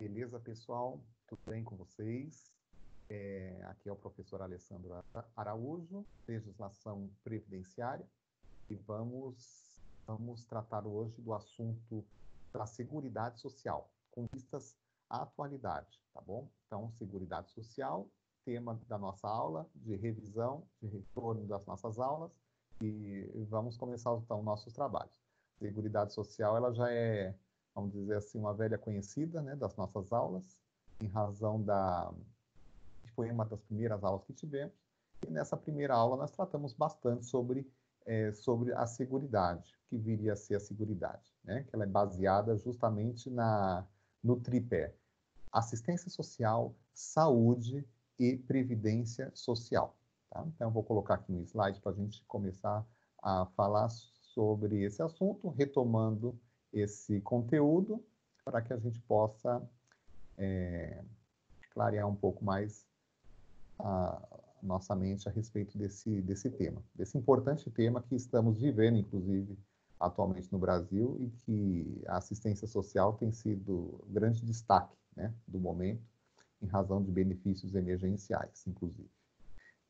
Beleza, pessoal? Tudo bem com vocês? Aqui é o professor Alessandro Araújo, legislação previdenciária, e vamos tratar hoje do assunto da Seguridade Social, com vistas à atualidade, tá bom? Então, Seguridade Social, tema da nossa aula, de revisão, de retorno das nossas aulas, e vamos começar, então, nossos trabalhos. Seguridade Social, ela já é, vamos dizer assim, uma velha conhecida, né, das nossas aulas, em razão que foi uma das primeiras aulas que tivemos, e nessa primeira aula nós tratamos bastante sobre a seguridade, que viria a ser a seguridade, né, que ela é baseada justamente no tripé: assistência social, saúde e previdência social. Tá? Então, eu vou colocar aqui no slide para a gente começar a falar sobre esse assunto, retomando esse conteúdo, para que a gente possa clarear um pouco mais a nossa mente a respeito desse tema, desse importante tema que estamos vivendo, inclusive, atualmente no Brasil, e que a assistência social tem sido grande destaque, né, do momento, em razão de benefícios emergenciais, inclusive.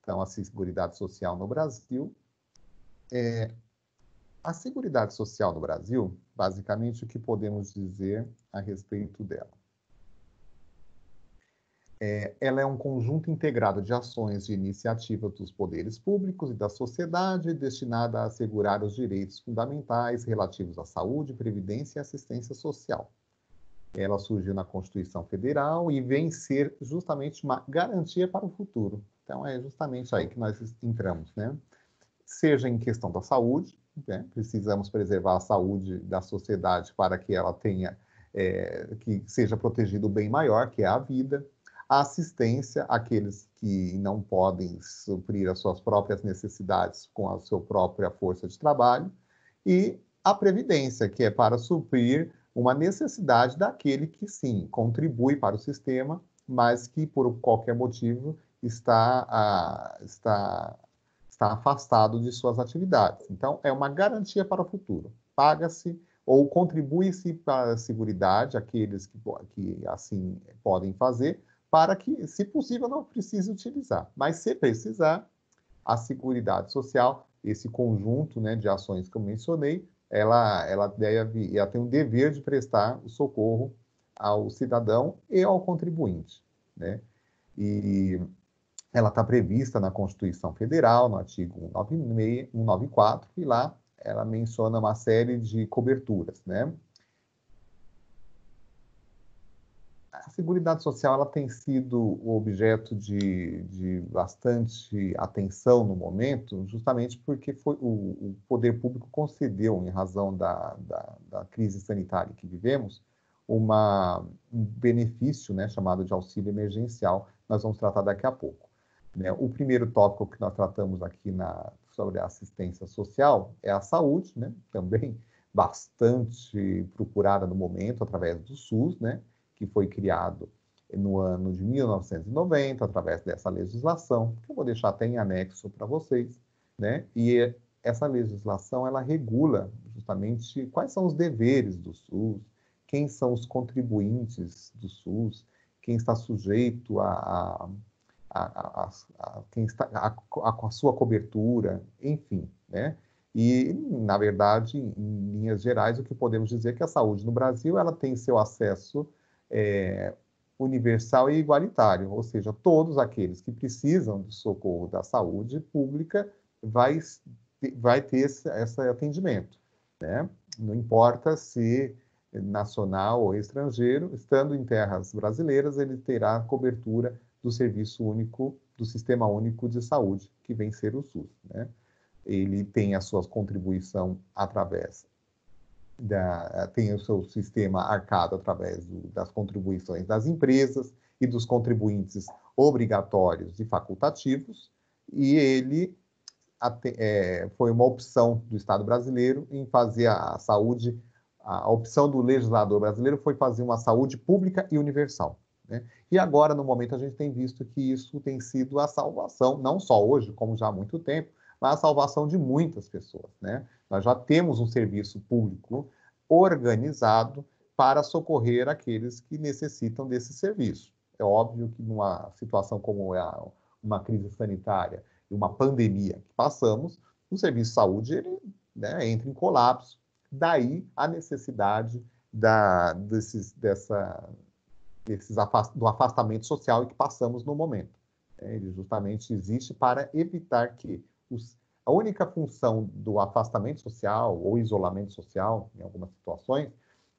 Então, a Seguridade Social no Brasil. A Seguridade Social no Brasil, basicamente, o que podemos dizer a respeito dela? Ela é um conjunto integrado de ações de iniciativa dos poderes públicos e da sociedade, destinada a assegurar os direitos fundamentais relativos à saúde, previdência e assistência social. Ela surgiu na Constituição Federal e vem ser justamente uma garantia para o futuro. Então, é justamente aí que nós entramos, né? Seja em questão da saúde, né? Precisamos preservar a saúde da sociedade para que ela tenha, que seja protegido o bem maior, que é a vida. A assistência àqueles que não podem suprir as suas próprias necessidades com a sua própria força de trabalho, e a previdência, que é para suprir uma necessidade daquele que, sim, contribui para o sistema, mas que, por qualquer motivo, está afastado de suas atividades. Então, é uma garantia para o futuro. Paga-se ou contribui-se para a seguridade, aqueles que assim podem fazer, para que, se possível, não precise utilizar. Mas, se precisar, a Seguridade Social, esse conjunto, né, de ações que eu mencionei, ela tem o dever de prestar o socorro ao cidadão e ao contribuinte, né? E ela está prevista na Constituição Federal, no artigo 196, 194, e lá ela menciona uma série de coberturas, né? A Seguridade Social, ela tem sido o objeto de bastante atenção no momento, justamente porque o poder público concedeu, em razão da crise sanitária que vivemos, um benefício, né, chamado de auxílio emergencial. Nós vamos tratar daqui a pouco, né? O primeiro tópico que nós tratamos aqui sobre a assistência social é a saúde, né? Também bastante procurada no momento através do SUS, né? Que foi criado no ano de 1990, através dessa legislação, que eu vou deixar até em anexo para vocês, né? E essa legislação, ela regula justamente quais são os deveres do SUS, quem são os contribuintes do SUS, quem está sujeito quem está com a sua cobertura, enfim, né? E, na verdade, em linhas gerais, o que podemos dizer é que a saúde no Brasil, ela tem seu acesso universal e igualitário, ou seja, todos aqueles que precisam do socorro da saúde pública vai ter esse atendimento, né? Não importa se nacional ou estrangeiro, estando em terras brasileiras, ele terá cobertura do Serviço Único, do Sistema Único de Saúde, que vem ser o SUS, né? Ele tem a sua contribuição através tem o seu sistema arcado através das contribuições das empresas e dos contribuintes obrigatórios e facultativos, e ele foi uma opção do Estado brasileiro em fazer a saúde, a opção do legislador brasileiro foi fazer uma saúde pública e universal, né? E agora, no momento, a gente tem visto que isso tem sido a salvação, não só hoje, como já há muito tempo, mas a salvação de muitas pessoas, né? Nós já temos um serviço público organizado para socorrer aqueles que necessitam desse serviço. É óbvio que numa situação como uma crise sanitária e uma pandemia que passamos, o serviço de saúde ele, né, entra em colapso. Daí a necessidade do afastamento social que passamos no momento. Ele justamente existe para evitar que a única função do afastamento social ou isolamento social, em algumas situações,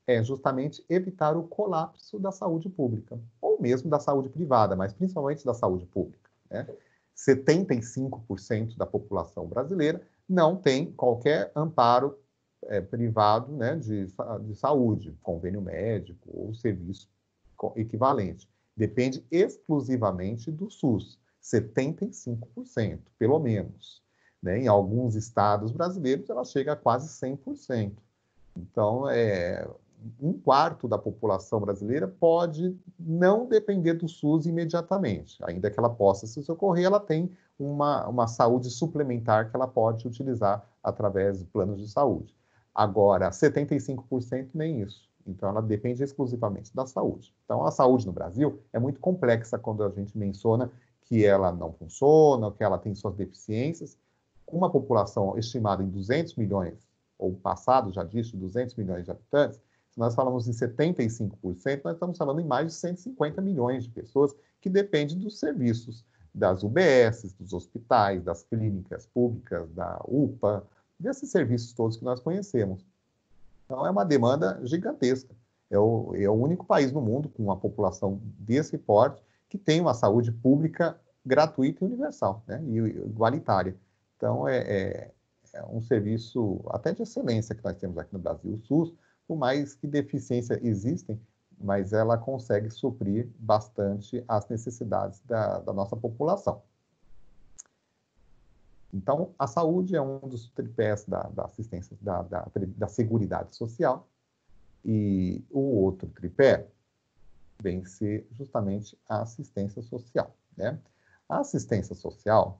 é justamente evitar o colapso da saúde pública, ou mesmo da saúde privada, mas principalmente da saúde pública. 75% da população brasileira não tem qualquer amparo privado, né, de saúde, convênio médico ou serviço equivalente. Depende exclusivamente do SUS, 75%, pelo menos. Né? Em alguns estados brasileiros, ela chega a quase 100%. Então, um quarto da população brasileira pode não depender do SUS imediatamente. Ainda que ela possa se socorrer, ela tem uma saúde suplementar que ela pode utilizar através de planos de saúde. Agora, 75% nem isso. Então, ela depende exclusivamente da saúde. Então, a saúde no Brasil é muito complexa quando a gente menciona que ela não funciona, que ela tem suas deficiências. Uma população estimada em 200 milhões, ou passado já disso, 200 milhões de habitantes, se nós falamos em 75%, nós estamos falando em mais de 150 milhões de pessoas que dependem dos serviços das UBSs, dos hospitais, das clínicas públicas, da UPA, desses serviços todos que nós conhecemos. Então, é uma demanda gigantesca. É o único país no mundo com uma população desse porte que tem uma saúde pública gratuita e universal, né? E igualitária. Então, é um serviço até de excelência que nós temos aqui no Brasil, o SUS, por mais que deficiência existem, mas ela consegue suprir bastante as necessidades da nossa população. Então, a saúde é um dos tripés da assistência, da Seguridade Social, e o outro tripé vem ser justamente a assistência social, né? A assistência social,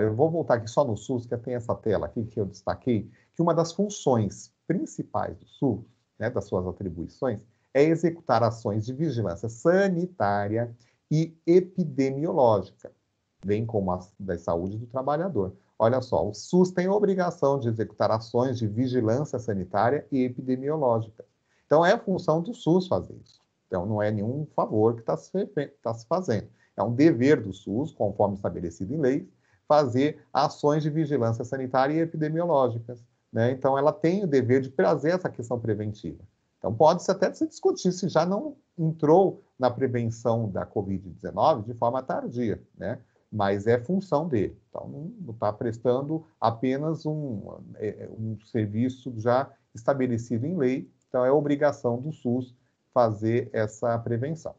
eu vou voltar aqui só no SUS, que tem essa tela aqui que eu destaquei, que uma das funções principais do SUS, né, das suas atribuições, é executar ações de vigilância sanitária e epidemiológica, bem como as da saúde do trabalhador. Olha só, o SUS tem a obrigação de executar ações de vigilância sanitária e epidemiológica. Então, é a função do SUS fazer isso. Então, não é nenhum favor que está se fazendo. É um dever do SUS, conforme estabelecido em lei, fazer ações de vigilância sanitária e epidemiológicas. Né? Então, ela tem o dever de trazer essa questão preventiva. Então, pode-se até se discutir se já não entrou na prevenção da Covid-19 de forma tardia, né? Mas é função dele. Então, não está prestando apenas um serviço já estabelecido em lei, então é obrigação do SUS fazer essa prevenção.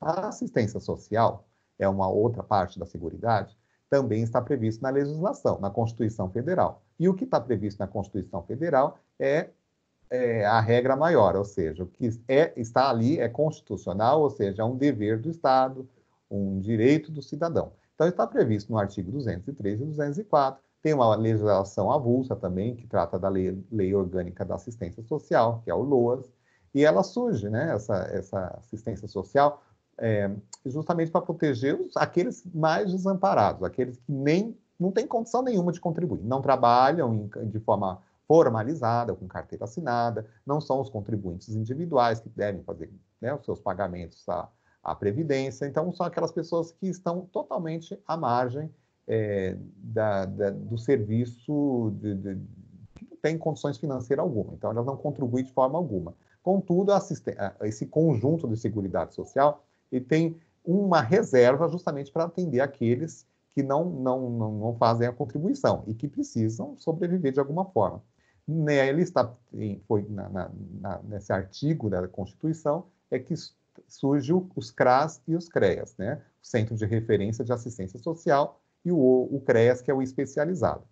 A assistência social é uma outra parte da Seguridade, também está previsto na legislação, na Constituição Federal. E o que está previsto na Constituição Federal é a regra maior, ou seja, o que está ali é constitucional, ou seja, é um dever do Estado, um direito do cidadão. Então, está previsto no artigo 203 e 204, tem uma legislação avulsa também, que trata da Lei Orgânica da Assistência Social, que é o LOAS, e ela surge, né, essa assistência social, justamente para proteger aqueles mais desamparados, aqueles que não têm condição nenhuma de contribuir, não trabalham de forma formalizada, com carteira assinada, não são os contribuintes individuais que devem fazer, né, os seus pagamentos à Previdência, então são aquelas pessoas que estão totalmente à margem do serviço, que não tem condições financeiras alguma, então elas não contribuem de forma alguma. Contudo, esse conjunto de Seguridade Social ele tem uma reserva justamente para atender aqueles que não fazem a contribuição e que precisam sobreviver de alguma forma. Nele nesse artigo da Constituição é que surge os CRAS e os CREAS, né? O Centro de Referência de Assistência Social e o CREAS, que é o especializado.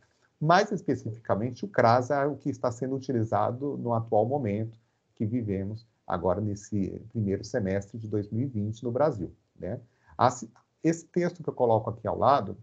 Mais especificamente, o CRAS é o que está sendo utilizado no atual momento que vivemos agora nesse primeiro semestre de 2020 no Brasil, né? Esse texto que eu coloco aqui ao lado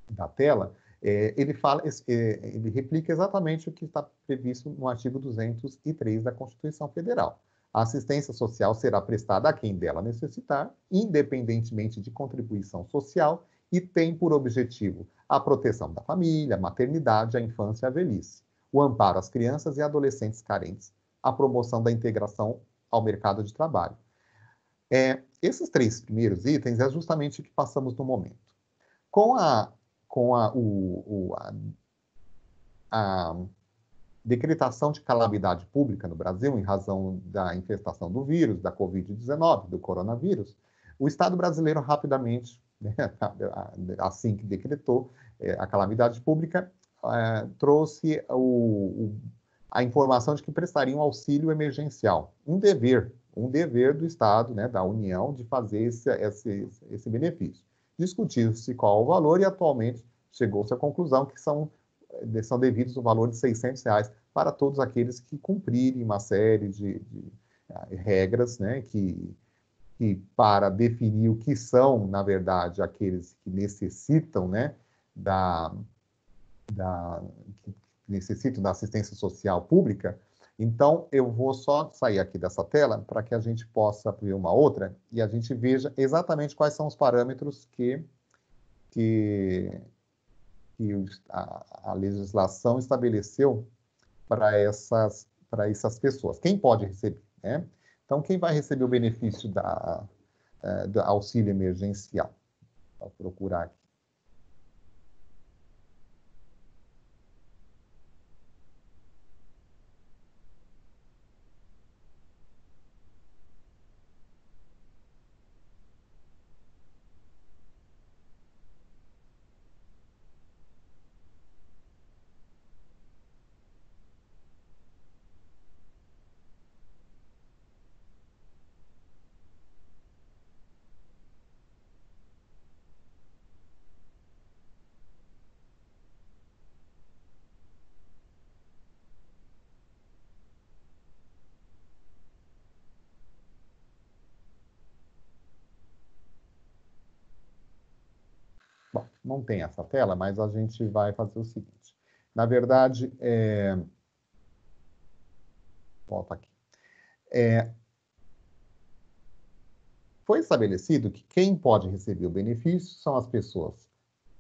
da tela, ele replica exatamente o que está previsto no artigo 203 da Constituição Federal. A assistência social será prestada a quem dela necessitar, independentemente de contribuição social, e tem por objetivo a proteção da família, a maternidade, a infância e a velhice, o amparo às crianças e adolescentes carentes, a promoção da integração ao mercado de trabalho. Esses três primeiros itens é justamente o que passamos no momento. Com a decretação de calamidade pública no Brasil, em razão da infestação do vírus, da Covid-19, do coronavírus, o Estado brasileiro rapidamente, né, assim que decretou a calamidade pública, trouxe a informação de que prestaria um auxílio emergencial, um dever do Estado, né, da União, de fazer esse benefício. Discutiu-se qual o valor e atualmente chegou-se à conclusão que são devidos o valor de R$600 para todos aqueles que cumprirem uma série de regras, né, que para definir o que são, na verdade, aqueles que necessitam, né, que necessitam da assistência social pública. Então, eu vou só sair aqui dessa tela para que a gente possa ver uma outra e a gente veja exatamente quais são os parâmetros que a legislação estabeleceu para essas pessoas. Quem pode receber, né? Então, quem vai receber o benefício do auxílio emergencial? Vou procurar aqui. Bom, não tem essa tela, mas a gente vai fazer o seguinte. Na verdade, volta aqui. Foi estabelecido que quem pode receber o benefício são as pessoas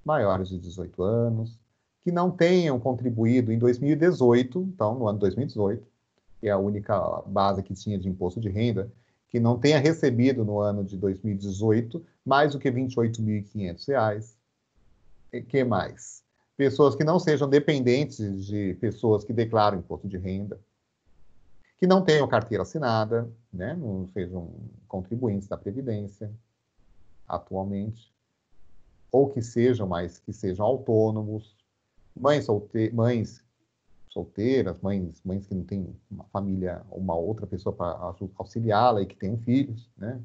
maiores de 18 anos, que não tenham contribuído em 2018, então, no ano 2018, que é a única base que tinha de imposto de renda, que não tenha recebido no ano de 2018 mais do que R$ 28.500. E que mais? Pessoas que não sejam dependentes de pessoas que declaram imposto de renda, que não tenham carteira assinada, né? Não sejam contribuintes da Previdência atualmente, ou que sejam autônomos, mães solteiras, mães que não têm uma família, uma outra pessoa para auxiliá-la e que tenham filhos, né?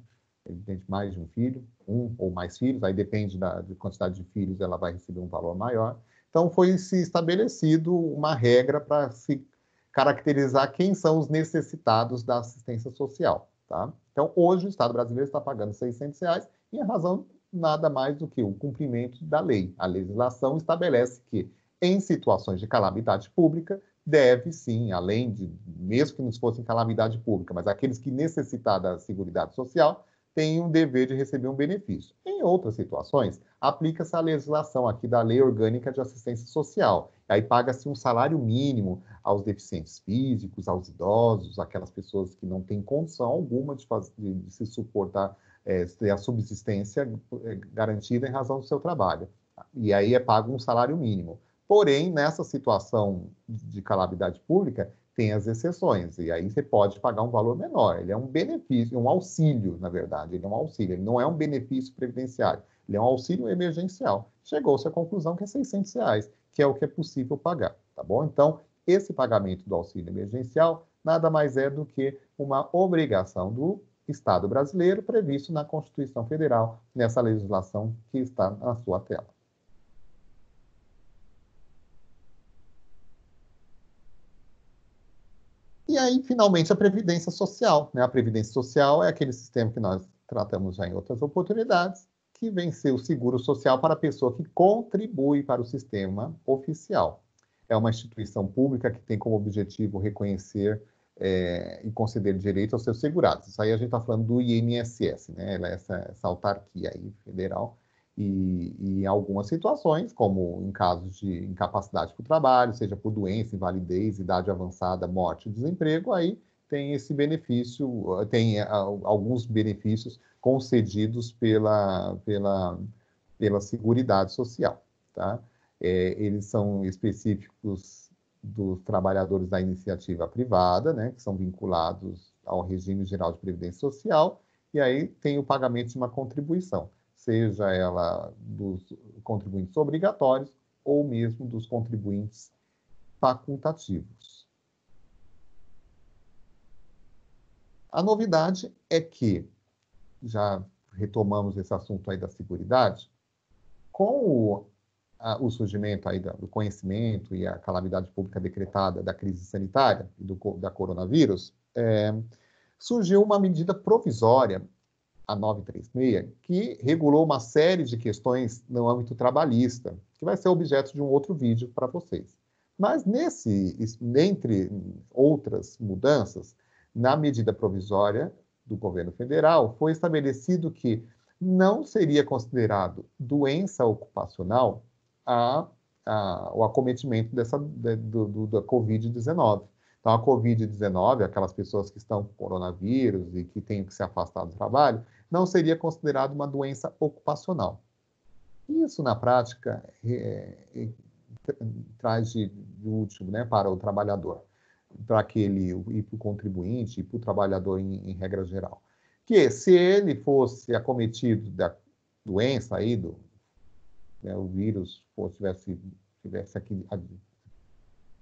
Evidente, mais de um filho, um ou mais filhos, aí depende da quantidade de filhos, ela vai receber um valor maior. Então, foi se estabelecido uma regra para se caracterizar quem são os necessitados da assistência social, tá? Então, hoje, o Estado brasileiro está pagando R$600 e a razão nada mais do que o cumprimento da lei. A legislação estabelece que, em situações de calamidade pública, deve sim, além de, mesmo que não fosse calamidade pública, mas aqueles que necessitar da Seguridade Social, têm um dever de receber um benefício. Em outras situações, aplica-se a legislação aqui da Lei Orgânica de Assistência Social. Aí paga-se um salário mínimo aos deficientes físicos, aos idosos, aquelas pessoas que não têm condição alguma de se suportar, ter a subsistência garantida em razão do seu trabalho. E aí é pago um salário mínimo. Porém, nessa situação de calamidade pública, tem as exceções, e aí você pode pagar um valor menor. Ele é um benefício, um auxílio, na verdade. Ele é um auxílio, ele não é um benefício previdenciário. Ele é um auxílio emergencial. Chegou-se à conclusão que é R$600, que é o que é possível pagar, tá bom? Então, esse pagamento do auxílio emergencial nada mais é do que uma obrigação do Estado brasileiro previsto na Constituição Federal, nessa legislação que está na sua tela. E aí, finalmente, a Previdência Social, né? A Previdência Social é aquele sistema que nós tratamos já em outras oportunidades, que vem ser o seguro social para a pessoa que contribui para o sistema oficial. É uma instituição pública que tem como objetivo reconhecer e conceder direito aos seus segurados. Isso aí a gente está falando do INSS, né? Ela é essa autarquia aí federal. E em algumas situações, como em casos de incapacidade para o trabalho, seja por doença, invalidez, idade avançada, morte, desemprego, aí tem esse benefício, tem alguns benefícios concedidos pela Seguridade Social, tá? Eles são específicos dos trabalhadores da iniciativa privada, né, que são vinculados ao regime geral de previdência social, e aí tem o pagamento de uma contribuição, seja ela dos contribuintes obrigatórios ou mesmo dos contribuintes facultativos. A novidade é que, já retomamos esse assunto aí da Seguridade, com o surgimento aí do conhecimento e a calamidade pública decretada da crise sanitária e da coronavírus, surgiu uma medida provisória, a 936, que regulou uma série de questões no âmbito trabalhista, que vai ser objeto de um outro vídeo para vocês. Mas entre outras mudanças, na medida provisória do governo federal, foi estabelecido que não seria considerado doença ocupacional o acometimento da Covid-19. Então, a Covid-19, aquelas pessoas que estão com coronavírus e que têm que se afastar do trabalho, não seria considerado uma doença ocupacional. Isso, na prática, traz de último, né, para o trabalhador, para e para o contribuinte e para o trabalhador em regra geral. Que se ele fosse acometido da doença aí, o vírus tivesse aqui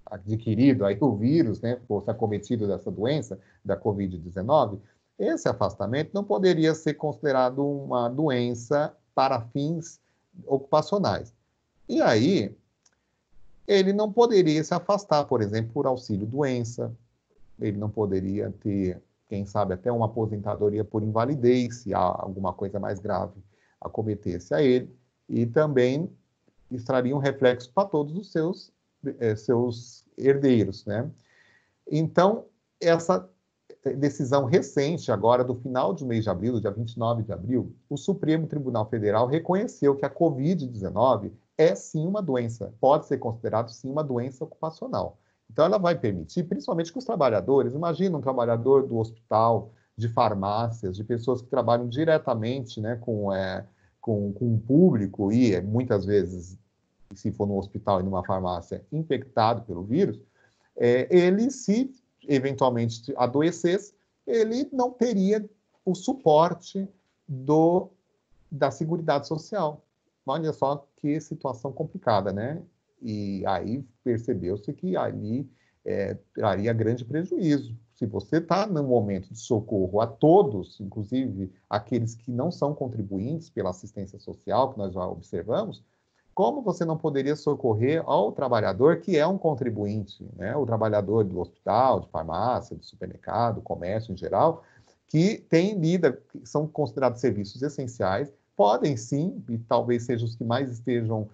adquirido aí o vírus, né, fosse acometido dessa doença, da Covid-19, esse afastamento não poderia ser considerado uma doença para fins ocupacionais. E aí, ele não poderia se afastar, por exemplo, por auxílio-doença, ele não poderia ter, quem sabe, até uma aposentadoria por invalidez, se há alguma coisa mais grave acometesse a ele, e também traria um reflexo para todos os seus herdeiros, né? Então, essa decisão recente, agora do final do mês de abril, do dia 29 de abril, o Supremo Tribunal Federal reconheceu que a Covid-19 é sim uma doença, pode ser considerado sim uma doença ocupacional. Então, ela vai permitir, principalmente que os trabalhadores, imagina um trabalhador do hospital, de farmácias, de pessoas que trabalham diretamente, né, com o público e muitas vezes, se for no hospital e numa farmácia, infectado pelo vírus, ele, se eventualmente adoecesse, ele não teria o suporte da Seguridade Social. Olha só que situação complicada, né? E aí percebeu-se que ali traria grande prejuízo. Se você está num momento de socorro a todos, inclusive aqueles que não são contribuintes pela assistência social, que nós já observamos, como você não poderia socorrer ao trabalhador que é um contribuinte, né? O trabalhador do hospital, de farmácia, de supermercado, comércio em geral, que são considerados serviços essenciais, podem sim, e talvez sejam os que mais estejam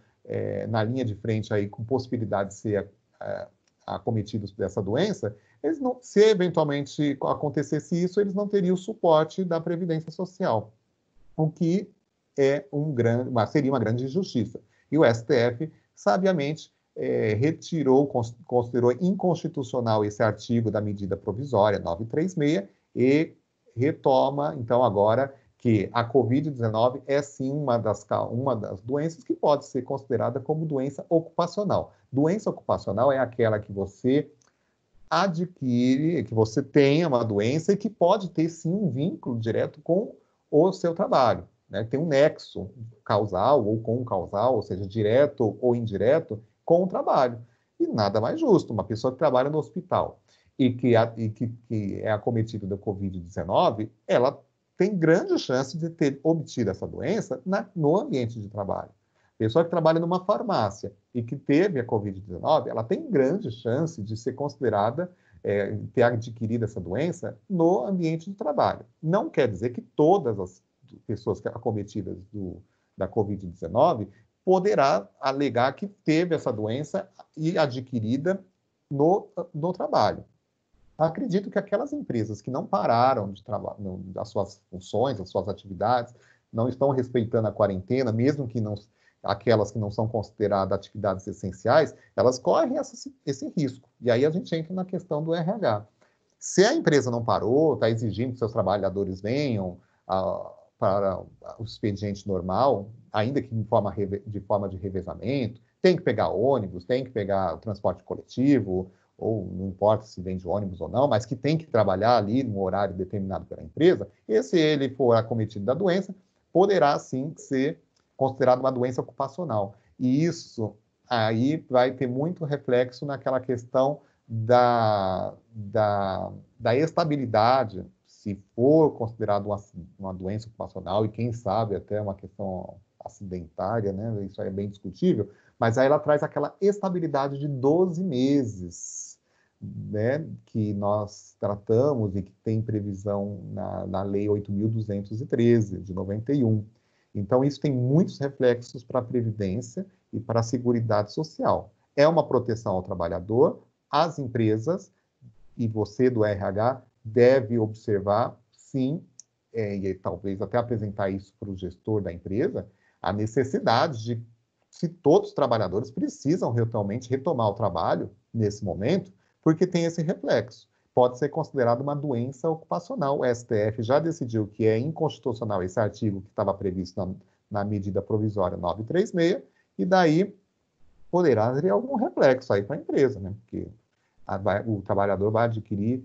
na linha de frente aí com possibilidade de ser acometidos dessa doença, se eventualmente acontecesse isso, eles não teriam o suporte da Previdência Social, o que seria uma grande injustiça. E o STF, sabiamente, considerou inconstitucional esse artigo da medida provisória 936 e retoma, então, agora que a Covid-19 é sim uma das doenças que pode ser considerada como doença ocupacional. Doença ocupacional é aquela que você adquire, que você tenha uma doença e que pode ter sim um vínculo direto com o seu trabalho, né? Tem um nexo causal ou concausal, ou seja, direto ou indireto, com o trabalho. E nada mais justo, uma pessoa que trabalha no hospital e que é acometida da Covid-19, ela tem grande chance de ter obtido essa doença no ambiente de trabalho. Pessoa que trabalha numa farmácia e que teve a Covid-19, ela tem grande chance de ser considerada, ter adquirido essa doença no ambiente de trabalho. Não quer dizer que todas as pessoas acometidas da Covid-19 poderá alegar que teve essa doença e adquirida no trabalho. Acredito que aquelas empresas que não pararam de trabalhar das suas funções, das suas atividades, não estão respeitando a quarentena, mesmo que não, aquelas que não são consideradas atividades essenciais, elas correm esse risco. E aí a gente entra na questão do RH. Se a empresa não parou, está exigindo que seus trabalhadores venham para o expediente normal, ainda que de forma de revezamento, tem que pegar ônibus, tem que pegar o transporte coletivo, ou não importa se vem de ônibus ou não, mas que tem que trabalhar ali no horário determinado pela empresa, e se ele for acometido da doença, poderá sim ser considerado uma doença ocupacional. E isso aí vai ter muito reflexo naquela questão da estabilidade, se for considerado uma doença ocupacional, e quem sabe até uma questão acidentária, né? Isso aí é bem discutível, mas aí ela traz aquela estabilidade de 12 meses, né? Que nós tratamos e que tem previsão na Lei 8.213, de 91. Então, isso tem muitos reflexos para a Previdência e para a Seguridade Social. É uma proteção ao trabalhador, as empresas, e você do RH deve observar, sim, e talvez até apresentar isso para o gestor da empresa, a necessidade de, se todos os trabalhadores precisam realmente retomar o trabalho nesse momento, porque tem esse reflexo. Pode ser considerado uma doença ocupacional. O STF já decidiu que é inconstitucional esse artigo que estava previsto na medida provisória 936, e daí poderá haver algum reflexo aí para a empresa, né? Porque o trabalhador vai adquirir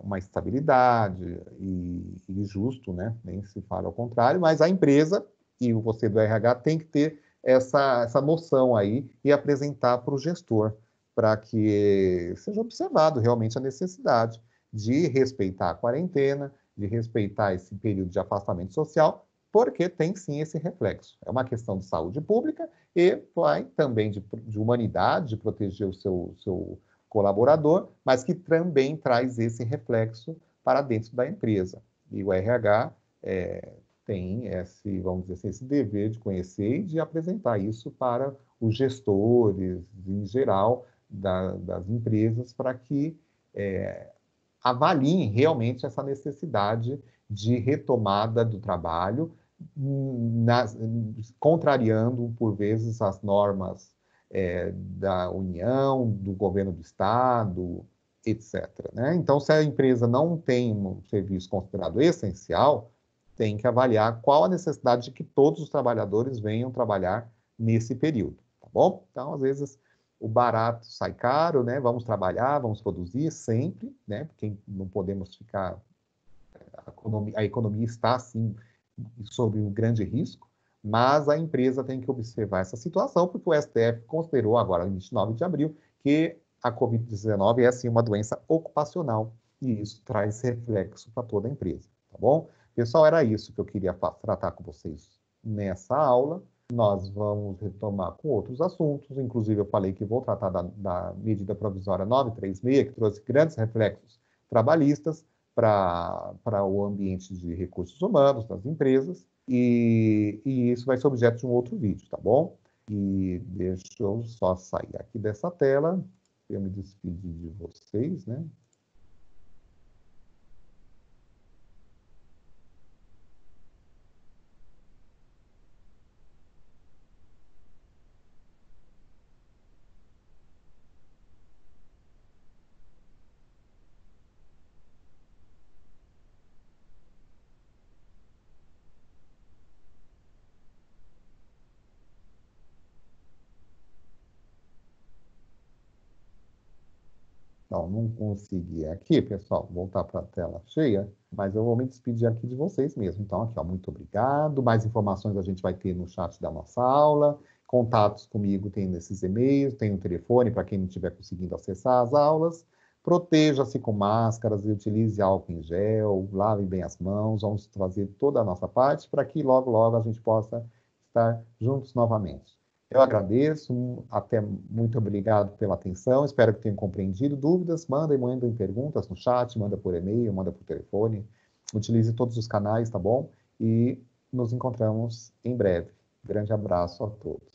uma estabilidade e justo, né? Nem se fala ao contrário, mas a empresa e você do RH tem que ter essa noção aí e apresentar para o gestor, para que seja observado realmente a necessidade de respeitar a quarentena, de respeitar esse período de afastamento social, porque tem sim esse reflexo. É uma questão de saúde pública e vai também de humanidade, de proteger o seu colaborador, mas que também traz esse reflexo para dentro da empresa. E o RH tem esse, vamos dizer assim, esse dever de conhecer e de apresentar isso para os gestores, em geral, das empresas, para que avaliem realmente essa necessidade de retomada do trabalho, contrariando, por vezes, as normas da União, do governo do Estado, etc. Né? Então, se a empresa não tem um serviço considerado essencial, tem que avaliar qual a necessidade de que todos os trabalhadores venham trabalhar nesse período, tá bom? Então, às vezes, o barato sai caro, né? Vamos trabalhar, vamos produzir sempre, né? Porque não podemos ficar... A economia está, sim, sob um grande risco, mas a empresa tem que observar essa situação, porque o STF considerou agora, no 29 de abril, que a Covid-19 é, sim, uma doença ocupacional, e isso traz reflexo para toda a empresa, tá bom? Pessoal, era isso que eu queria tratar com vocês nessa aula. Nós vamos retomar com outros assuntos, inclusive eu falei que vou tratar da medida provisória 936, que trouxe grandes reflexos trabalhistas para o ambiente de recursos humanos das empresas, e isso vai ser objeto de um outro vídeo, tá bom? E deixa eu só sair aqui dessa tela, eu me despedir de vocês, né? Então, não consegui aqui, pessoal, voltar para a tela cheia, mas eu vou me despedir aqui de vocês mesmo. Então, aqui, ó, muito obrigado. Mais informações a gente vai ter no chat da nossa aula. Contatos comigo tem nesses e-mails, tem um telefone para quem não estiver conseguindo acessar as aulas. Proteja-se com máscaras e utilize álcool em gel, lave bem as mãos. Vamos fazer toda a nossa parte para que logo, logo a gente possa estar juntos novamente. Eu agradeço, até muito obrigado pela atenção, espero que tenham compreendido. Dúvidas, mandem perguntas no chat, manda por e-mail, manda por telefone. Utilize todos os canais, tá bom? E nos encontramos em breve. Grande abraço a todos.